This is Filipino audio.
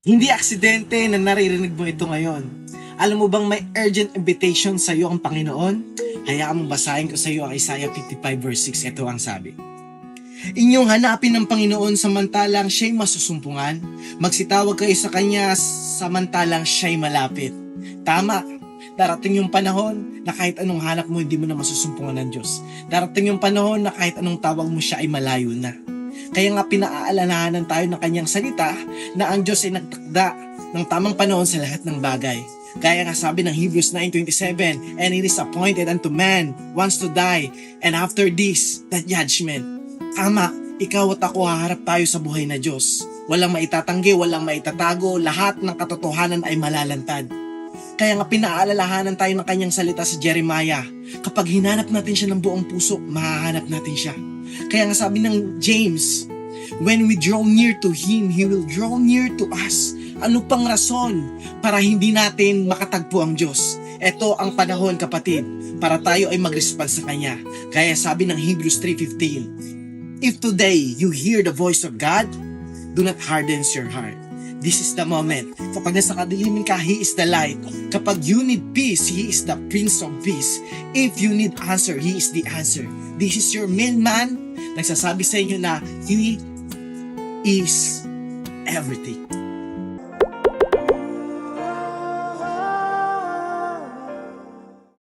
Hindi aksidente na naririnig mo ito ngayon. Alam mo bang may urgent invitation sa iyo ang Panginoon? Hayaan mo basahin ko sa iyo ang Isaiah 55 verse 6. Ito ang sabi. Inyong hanapin ng Panginoon samantalang siya'y masusumpungan. Magsitawag kayo sa Kanya samantalang siya'y malapit. Tama, darating yung panahon na kahit anong hanap mo, hindi mo na masusumpungan ng Diyos. Darating yung panahon na kahit anong tawag mo, siya ay malayo na. Kaya nga pinaalalahanan tayo ng Kanyang salita na ang Diyos ay nagtakda ng tamang panahon sa lahat ng bagay. Kaya nga sabi ng Hebrews 9:27, and it is appointed unto man once to die, and after this, the judgment. Tama, ikaw at ako haharap tayo sa buhay na Diyos. Walang maitatanggi, walang maitatago, lahat ng katotohanan ay malalantad. Kaya nga pinaalalahanan tayo ng Kanyang salita sa Jeremiah, kapag hinanap natin siya ng buong puso, mahahanap natin siya. Kaya nga sabi ng James, when we draw near to Him, He will draw near to us. Ano pang rason para hindi natin makatagpo ang Diyos? Ito ang panahon, kapatid, para tayo ay mag-respond sa Kanya. Kaya sabi ng Hebrews 3:15, if today you hear the voice of God, do not harden your heart. This is the moment. Kapag nasa kadiliman ka, He is the light. Kapag you need peace, He is the Prince of Peace. If you need answer, He is the answer. This is your mailman. Nagsasabi sa inyo na He is everything.